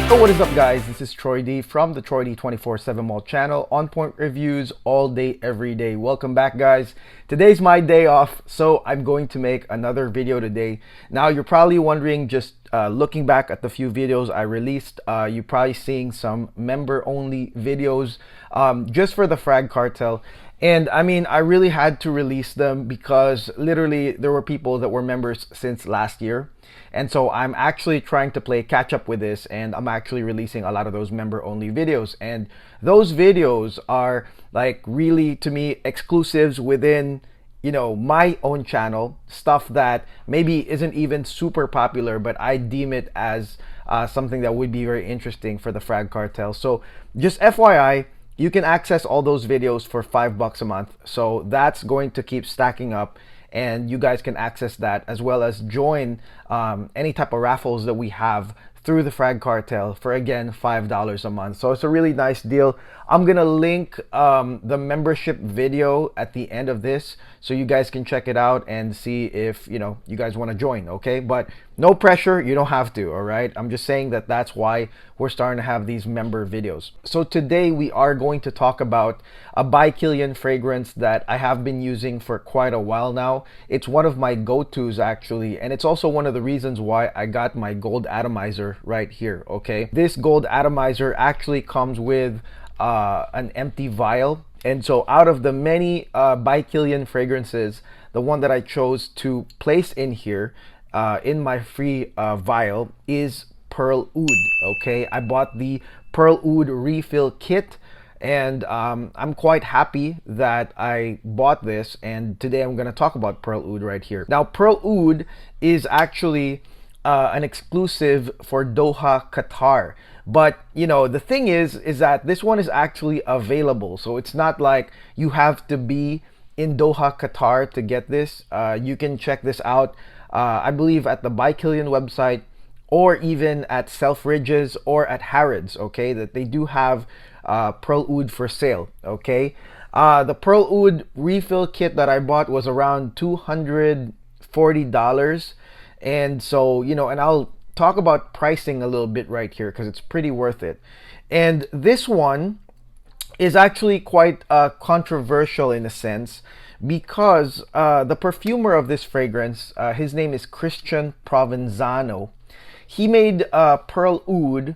So what is up, guys? This is Troy D from the Troy D 24/7 Mall channel. On point reviews all day, every day. Welcome back, guys. Today's my day off, so I'm going to make another video today. Now, you're probably wondering, just looking back at the few videos I released, you're probably seeing some member-only videos just for the Frag Cartel. And I mean, I really had to release them because literally there were people that were members since last year. And so I'm actually trying to play catch up with this, and I'm actually releasing a lot of those member only videos. And those videos are like really, to me, exclusives within, you know, my own channel, stuff that maybe isn't even super popular, but I deem it as something that would be very interesting for the Frag Cartel. So just FYI, you can access all those videos for $5 a month. So that's going to keep stacking up, and you guys can access that as well as join any type of raffles that we have through the Frag Cartel for, again, $5 a month. So it's a really nice deal. I'm gonna link the membership video at the end of this so you guys can check it out and see if, you know, you guys want to join. Okay, but no pressure, you don't have to. All right, I'm just saying that that's why we're starting to have these member videos. So today we are going to talk about a By Kilian fragrance that I have been using for quite a while now. It's one of my go-tos, actually, and it's also one of the reasons why I got my gold atomizer right here. Okay, this gold atomizer actually comes with an empty vial, and so out of the many By Kilian fragrances, the one that I chose to place in here in my free vial is Pearl Oud. Okay, I bought the Pearl Oud refill kit, and I'm quite happy that I bought this, and today I'm going to talk about Pearl Oud right here. Now, Pearl Oud is actually an exclusive for Doha Qatar, but you know, the thing is that this one is actually available, so it's not like you have to be in Doha Qatar to get this. You can check this out, I believe, at the By Kilian website, or even at Selfridges or at Harrods. Okay, that they do have Pearl Oud for sale. Okay, the Pearl Oud refill kit that I bought was around $240, and so, you know, and I'll talk about pricing a little bit right here because it's pretty worth it. And this one is actually quite controversial in a sense, because the perfumer of this fragrance, his name is Christian Provenzano. He made Pearl Oud,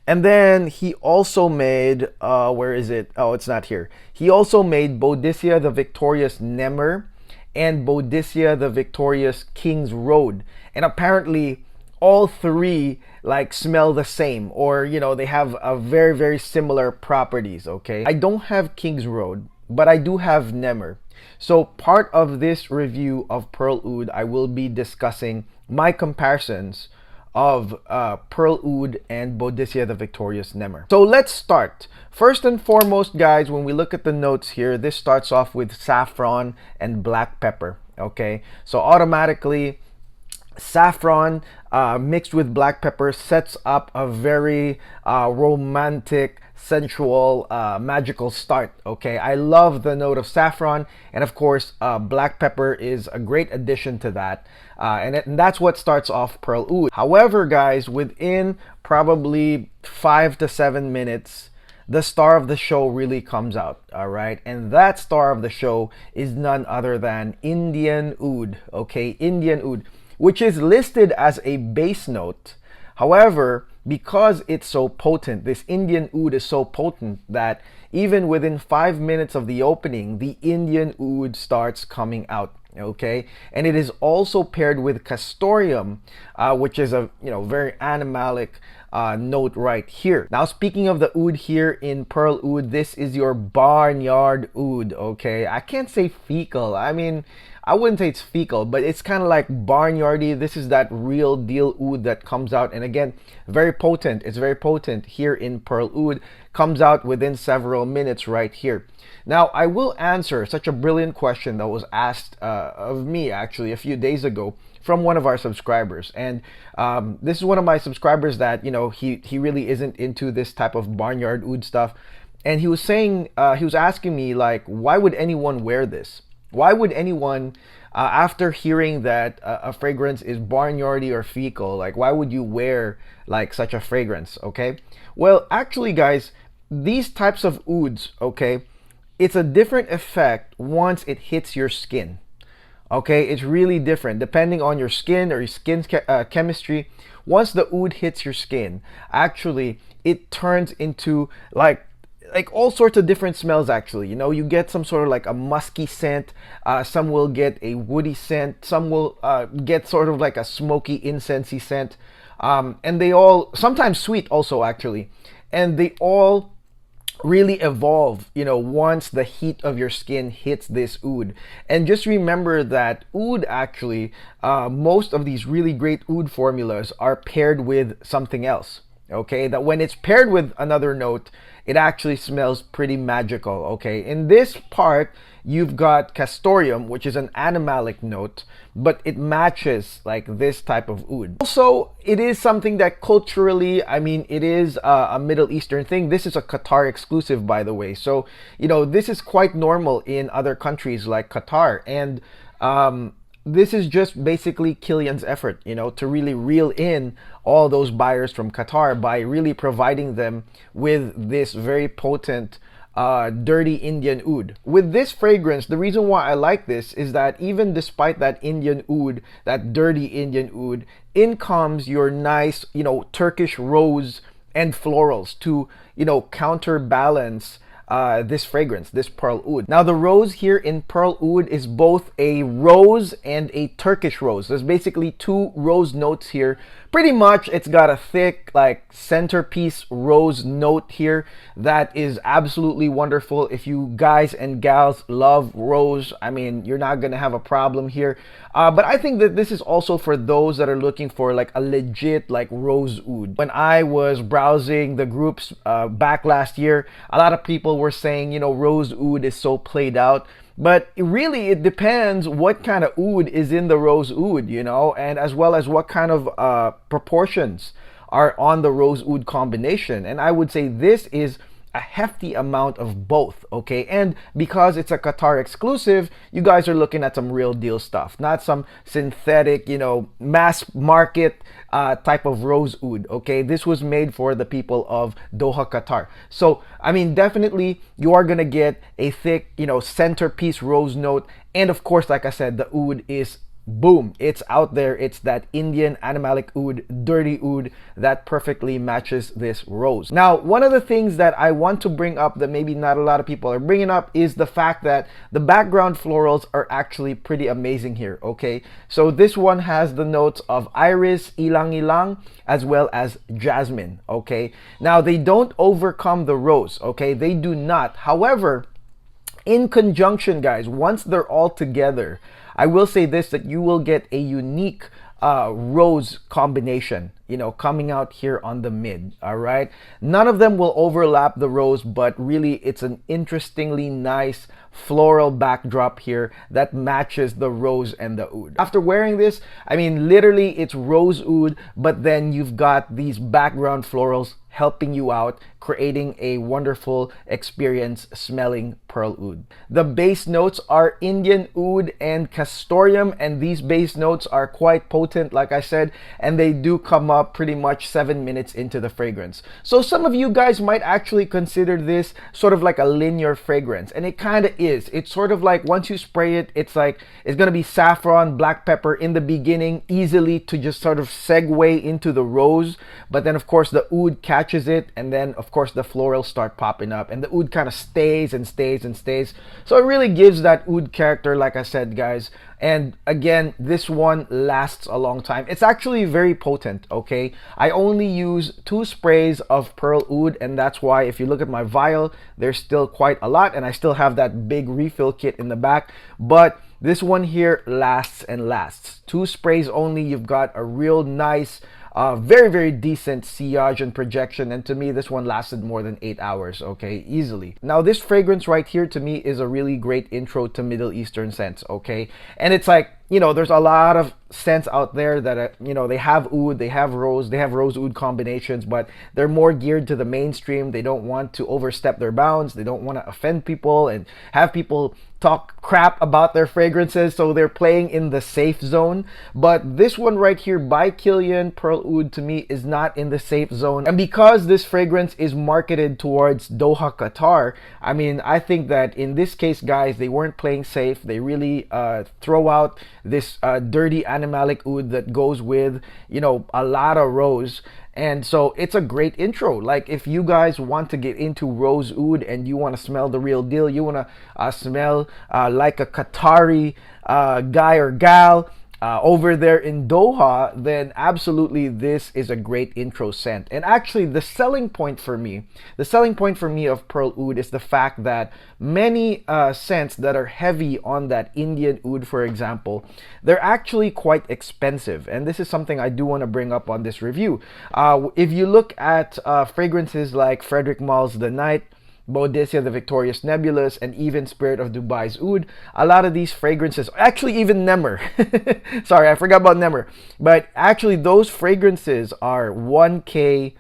and then he also made, where is it? Oh, it's not here. He also made Boudicca the Victorious Nemer and Boudicca the Victorious King's Road. And apparently all three like smell the same, or you know, they have a very, very similar properties. Okay, I don't have King's Road, but I do have Nemer. So part of this review of Pearl Oud, I will be discussing my comparisons of Pearl Oud and Boudicca the Victorious Nemer. So let's start. First and foremost, guys, when we look at the notes here, this starts off with saffron and black pepper. Okay, so automatically saffron mixed with black pepper sets up a very romantic, sensual, magical start. Okay, I love the note of saffron, and of course black pepper is a great addition to that, and that's what starts off Pearl Oud. However, guys, within probably 5 to 7 minutes, the star of the show really comes out. All right, and that star of the show is none other than Indian Oud. Okay, Indian Oud, which is listed as a base note. However, because it's so potent, this Indian Oud is so potent that even within 5 minutes of the opening, the Indian Oud starts coming out. Okay, and it is also paired with Castoreum, which is a, you know, very animalic note right here. Now, speaking of the oud here in Pearl Oud, this is your Barnyard Oud. Okay, I can't say fecal. I mean, I wouldn't say it's fecal, but it's kind of like barnyardy. This is that real deal oud that comes out, and again, very potent. It's very potent here in Pearl Oud. Comes out within several minutes right here. Now, I will answer such a brilliant question that was asked of me actually a few days ago from one of our subscribers, and this is one of my subscribers that, you know, he really isn't into this type of Barnyard Oud stuff, and he was saying, he was asking me, like, why would anyone wear this? Why would anyone after hearing that a fragrance is barnyardy or fecal, like why would you wear like such a fragrance? Okay, well actually guys, these types of ouds, okay, it's a different effect once it hits your skin. Okay, it's really different depending on your skin or your skin's chemistry. Once the oud hits your skin, actually it turns into like all sorts of different smells. Actually, you know, you get some sort of like a musky scent, some will get a woody scent, some will get sort of like a smoky incensey scent, and they all sometimes sweet also actually, and they all really evolve, you know, once the heat of your skin hits this oud. And just remember that oud actually, most of these really great oud formulas are paired with something else. Okay, that when it's paired with another note, it actually smells pretty magical. Okay, in this part you've got castoreum, which is an animalic note, but it matches like this type of oud. Also, it is something that culturally, I mean, it is a Middle Eastern thing. This is a Qatar exclusive, by the way, so you know this is quite normal in other countries like Qatar. And this is just basically Kilian's effort, you know, to really reel in all those buyers from Qatar by really providing them with this very potent dirty Indian oud. With this fragrance, the reason why I like this is that even despite that Indian oud, that dirty Indian oud, in comes your nice, you know, Turkish rose and florals to, you know, counterbalance this fragrance, this Pearl Oud. Now the rose here in Pearl Oud is both a rose and a Turkish rose. There's basically two rose notes here. Pretty much it's got a thick like centerpiece rose note here that is absolutely wonderful. If you guys and gals love rose, I mean, you're not gonna have a problem here. But I think that this is also for those that are looking for like a legit like rose oud. When I was browsing the groups back last year, a lot of people were saying, you know, rose oud is so played out. But really, it depends what kind of oud is in the rose oud, you know, and as well as what kind of proportions are on the rose oud combination. And I would say this is a hefty amount of both. Okay, and because it's a Qatar exclusive, you guys are looking at some real deal stuff, not some synthetic, you know, mass market type of rose oud. Okay, this was made for the people of Doha, Qatar. So I mean, definitely you are gonna get a thick, you know, centerpiece rose note. And of course, like I said, the oud is boom, it's out there. It's that Indian animalic oud, dirty oud that perfectly matches this rose. Now, one of the things that I want to bring up that maybe not a lot of people are bringing up is the fact that the background florals are actually pretty amazing here. Okay, so this one has the notes of iris, ilang ilang, as well as jasmine. Okay, now they don't overcome the rose. Okay, they do not. However, in conjunction, guys, once they're all together, I will say this, that you will get a unique rose combination, you know, coming out here on the mid. All right, none of them will overlap the rose, but really it's an interestingly nice floral backdrop here that matches the rose and the oud. After wearing this, I mean, literally it's rose oud, but then you've got these background florals helping you out, creating a wonderful experience smelling Pearl Oud. The base notes are Indian Oud and Castoreum, and these base notes are quite potent, like I said, and they do come up pretty much 7 minutes into the fragrance. So some of you guys might actually consider this sort of like a linear fragrance, and it kind of is. It's sort of like once you spray it, it's like it's gonna be saffron, black pepper in the beginning, easily to just sort of segue into the rose, but then of course the oud catches it, and then of course the florals start popping up, and the oud kind of stays and stays and stays. So it really gives that oud character, like I said, guys. And again, this one lasts a long time. It's actually very potent. Okay, I only use 2 sprays of Pearl Oud, and that's why if you look at my vial, there's still quite a lot, and I still have that big refill kit in the back. But this one here lasts and lasts. 2 sprays only, you've got a real nice very, very decent sillage and projection, and to me this one lasted more than 8 hours, okay, easily. Now this fragrance right here to me is a really great intro to Middle Eastern scents, okay, and it's like you know, there's a lot of scents out there that you know, they have oud, they have rose oud combinations, but they're more geared to the mainstream. They don't want to overstep their bounds. They don't want to offend people and have people talk crap about their fragrances, so they're playing in the safe zone. But this one right here, By Kilian Pearl Oud, to me is not in the safe zone. And because this fragrance is marketed towards Doha Qatar, I mean, I think that in this case, guys, they weren't playing safe. They really throw out this dirty animalic oud that goes with, you know, a lot of rose. And so it's a great intro. Like, if you guys want to get into rose oud and you want to smell the real deal, you want to smell like a Qatari guy or gal over there in Doha, then absolutely this is a great intro scent. And actually, the selling point for me of Pearl Oud is the fact that many scents that are heavy on that Indian oud, for example, they're actually quite expensive. And this is something I do want to bring up on this review. If you look at fragrances like Frederic Malle's The Night, Boadicea the Victorious Nebulous, and even Spirit of Dubai's Oud, a lot of these fragrances, actually even Nemer, sorry, I forgot about Nemer, but actually those fragrances are 1K,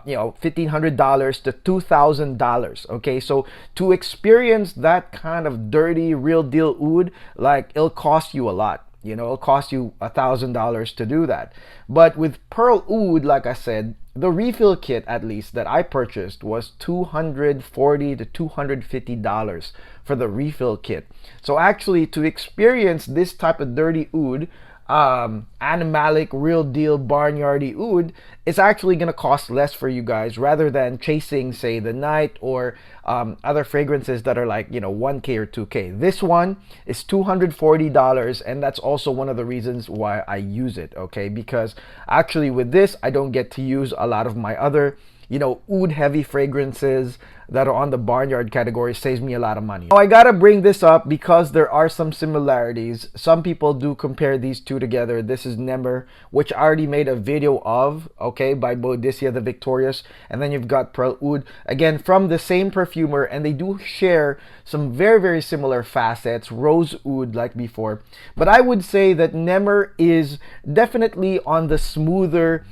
you know, $1,500 to $2,000. Okay, so to experience that kind of dirty, real deal oud, like, it'll cost you a lot. You know, it'll cost you $1,000 to do that. But with Pearl Oud, like I said, the refill kit, at least, that I purchased was $240 to $250 for the refill kit. So actually, to experience this type of dirty oud, animalic, real deal, barnyardy oud, it's actually going to cost less for you guys, rather than chasing, say, The Night or other fragrances that are like, you know, 1K or 2K. This one is $240, and that's also one of the reasons why I use it, okay? Because actually with this, I don't get to use a lot of my other, you know, oud heavy fragrances that are on the Barnyard category. Saves me a lot of money. Now, I gotta bring this up because there are some similarities. Some people do compare these two together. This is Nemer, which I already made a video of, okay, by Boadicea the Victorious, and then you've got Pearl Oud, again from the same perfumer, and they do share some very, very similar facets, rose oud like before. But I would say that Nemer is definitely on the smoother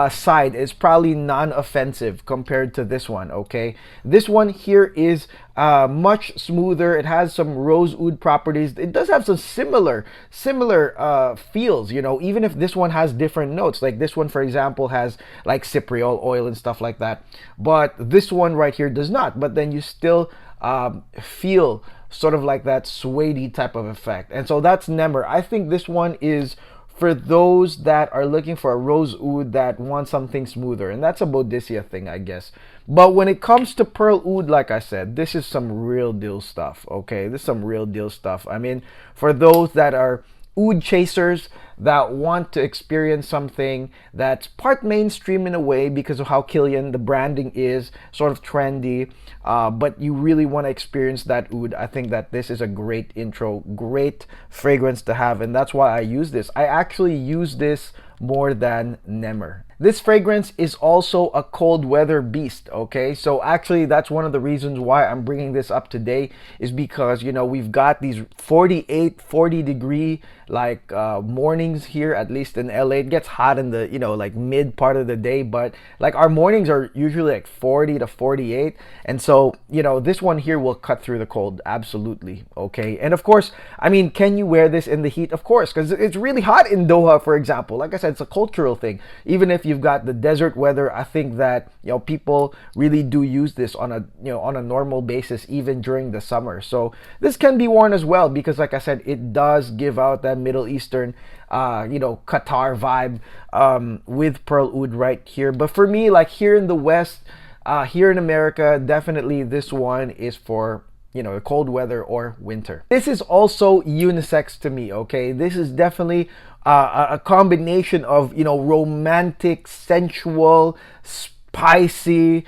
side. Is probably non-offensive compared to this one, okay? This one here is much smoother. It has some rose oud properties. It does have some similar feels, you know, even if this one has different notes. Like this one, for example, has like cypriol oil and stuff like that, but this one right here does not. But then you still feel sort of like that suede type of effect. And so that's Nemer. I think this one is for those that are looking for a rose oud that want something smoother, and that's a Boadicea thing, I guess. But when it comes to Pearl Oud, like I said, this is some real deal stuff, okay? This is some real deal stuff. I mean, for those that are oud chasers that want to experience something that's part mainstream in a way because of how Kilian, the branding, is sort of trendy, but you really want to experience that oud, I think that this is a great intro, great fragrance to have, and that's why I use this. I actually use this more than Nemer. This fragrance is also a cold weather beast, okay? So actually, that's one of the reasons why I'm bringing this up today, is because, you know, we've got these 48, 40 degree like mornings here, at least in LA. It gets hot in the, you know, like mid part of the day, but like our mornings are usually like 40 to 48. And so, you know, this one here will cut through the cold, absolutely, okay? And of course, I mean, can you wear this in the heat? Of course, because it's really hot in Doha, for example. Like I said, it's a cultural thing. Even if you've got the desert weather, I think that, you know, people really do use this on a, you know, on a normal basis, even during the summer. So this can be worn as well, because like I said, it does give out that Middle Eastern, you know, Qatar vibe with Pearl Oud right here. But for me, like here in the West, here in America, definitely this one is for, you know, cold weather or winter. This is also unisex to me, okay? This is definitely a combination of, you know, romantic, sensual, spicy,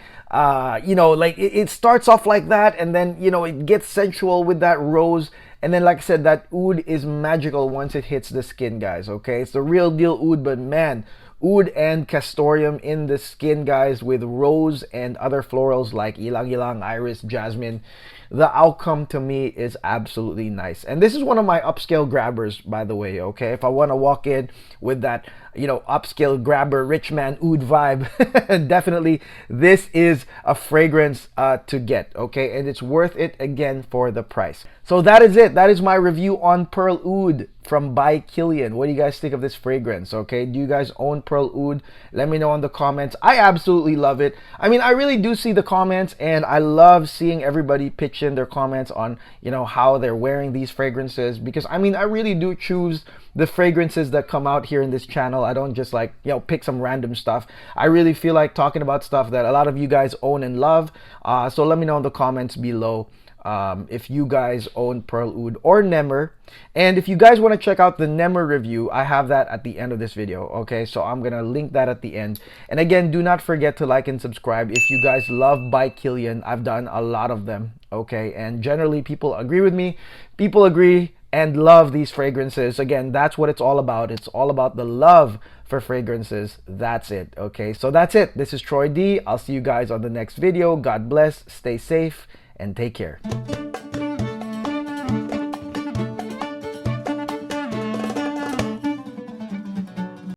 you know, like it starts off like that, and then, you know, it gets sensual with that rose. And then, like I said, that oud is magical once it hits the skin, guys, okay? It's the real deal oud, but man, Oud and Castoreum in the skin, guys, with rose and other florals like ilang-ilang, iris, jasmine. the outcome to me is absolutely nice. And this is one of my upscale grabbers, by the way, okay? If I want to walk in with that, you know, upscale grabber, rich man oud vibe, definitely this is a fragrance to get, okay? And it's worth it, again, for the price. So that is it. That is my review on Pearl Oud from By Kilian. What do you guys think of this fragrance, okay? Do you guys own Pearl Oud? Let me know in the comments. I absolutely love it. I mean, I really do see the comments, and I love seeing everybody pitch in their comments on, you know, how they're wearing these fragrances, because I mean, I really do choose the fragrances that come out here in this channel. I don't just, like, you know, pick some random stuff. I really feel like talking about stuff that a lot of you guys own and love. So let me know in the comments below if you guys own Pearl Oud or Nemer. And if you guys want to check out the Nemer review, I have that at the end of this video, okay? So I'm gonna link that at the end. And again, do not forget to like and subscribe if you guys love By Kilian. I've done a lot of them, okay? And generally people agree with me. People agree and love these fragrances. Again, that's what it's all about. It's all about the love for fragrances. That's it, okay? So that's it. This is Troy D. I'll see you guys on the next video. God bless, stay safe, and take care.